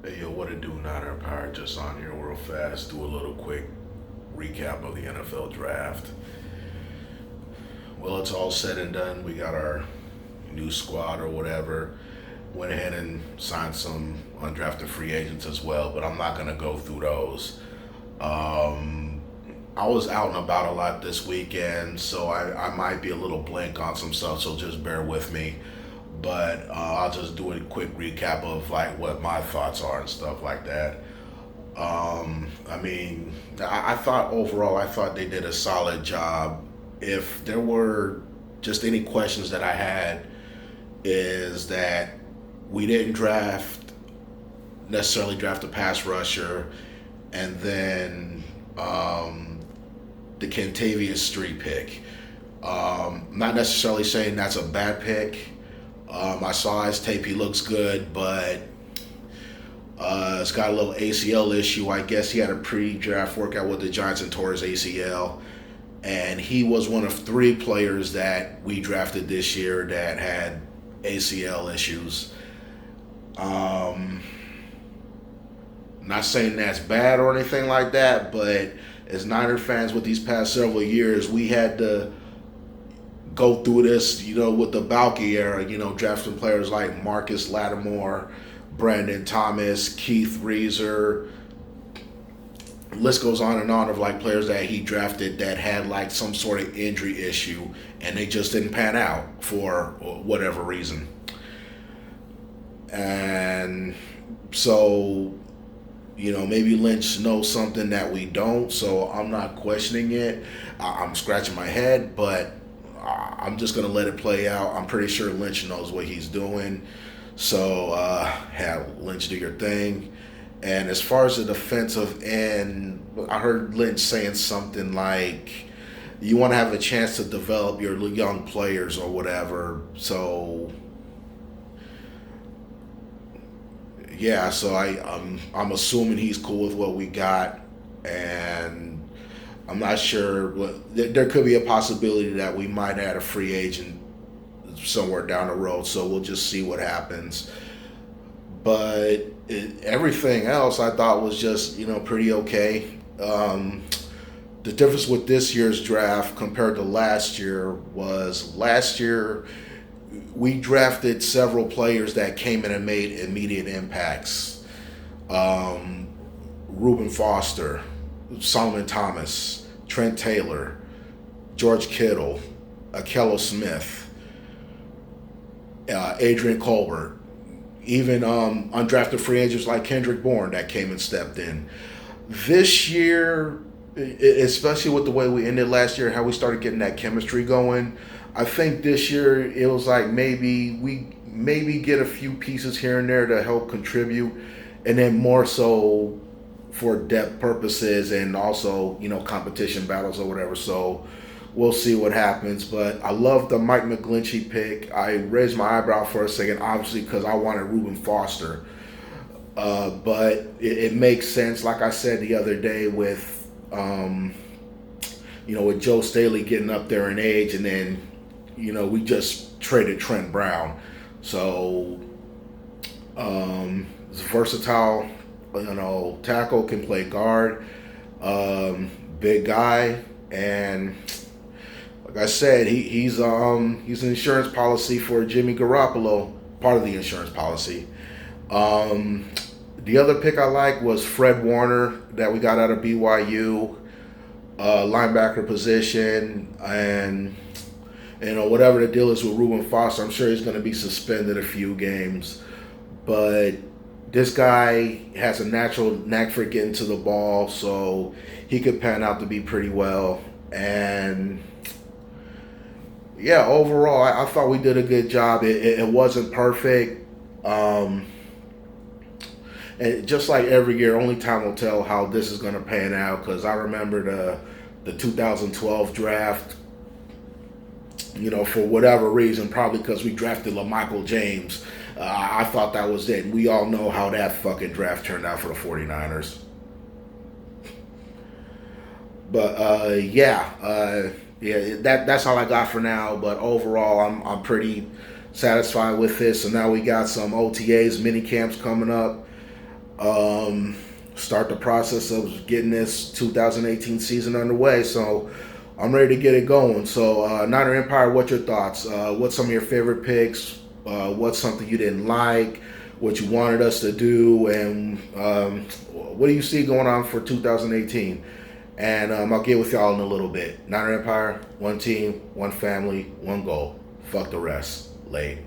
Hey, yo, what it do, Niner Empire? Just on here real fast. Do a little quick recap of the NFL draft. Well, it's all said and done. We got our new squad or whatever. Went ahead and signed some undrafted free agents as well, but I'm not going to go through those. Um, I was out and about a lot this weekend, so I might be a little blank on some stuff, so just bear with me. But I'll just do a quick recap of like what my thoughts are and stuff like that. I mean, I thought overall, I thought they did a solid job. If there were just any questions that I had, is that we didn't necessarily draft a pass rusher, and then the Kentavious Street pick. Not necessarily saying that's a bad pick. I saw his tape; he looks good, but it's got a little ACL issue. I guess he had a pre-draft workout with the Giants and tore his ACL. And he was one of three players that we drafted this year that had ACL issues. Um, Not saying that's bad or anything like that, but as Niner fans with these past several years, we had to go through this, with the Balky era, drafting players like Marcus Lattimore, Brandon Thomas, Keith Reeser. List goes on and on of like players that he drafted that had like some sort of injury issue and they just didn't pan out for whatever reason. And so, maybe Lynch knows something that we don't, so I'm not questioning it. I'm scratching my head, but I'm just going to let it play out. I'm pretty sure Lynch knows what he's doing. So, have Lynch do your thing. And as far as the defensive end, I heard Lynch saying something like, you want to have a chance to develop your young players or whatever. So, yeah, so I'm assuming he's cool with what we got. And I'm not sure. There could be a possibility that we might add a free agent somewhere down the road. So we'll just see what happens. But everything else I thought was just pretty okay. The difference with this year's draft compared to last year was last year we drafted several players that came in and made immediate impacts. Um, Reuben Foster, Solomon Thomas, Trent Taylor, George Kittle, Akello Smith, Adrian Colbert, even undrafted free agents like Kendrick Bourne that came and stepped in. This year, especially with the way we ended last year, how we started getting that chemistry going, I think this year it was like maybe get a few pieces here and there to help contribute, and then more so for depth purposes and also competition battles or whatever. So we'll see what happens. But I love the Mike McGlinchey pick. I raised my eyebrow for a second, obviously, because I wanted Reuben Foster. But it makes sense, like I said the other day, with Joe Staley getting up there in age, and then, we just traded Trent Brown. So, it's versatile, tackle, can play guard, big guy, and like I said, he's an insurance policy for Jimmy Garoppolo, part of the insurance policy. Um, the other pick I like was Fred Warner that we got out of BYU, linebacker position, and whatever the deal is with Reuben Foster, I'm sure he's going to be suspended a few games, but this guy has a natural knack for getting to the ball, so he could pan out to be pretty well. And yeah, overall, I thought we did a good job. It wasn't perfect. Um, and just like every year, only time will tell how this is going to pan out. Because I remember the 2012 draft. For whatever reason, probably because we drafted LaMichael James, I thought that was it. And we all know how that fucking draft turned out for the 49ers. But yeah, that's all I got for now. But overall, I'm pretty satisfied with this. So now we got some OTAs, mini camps coming up. start the process of getting this 2018 season underway. So I'm ready to get it going. So Niner Empire, what's your thoughts? What's some of your favorite picks? What's something you didn't like? What you wanted us to do? And what do you see going on for 2018? And I'll get with y'all in a little bit. Niner Empire, one team, one family, one goal. Fuck the rest. Late.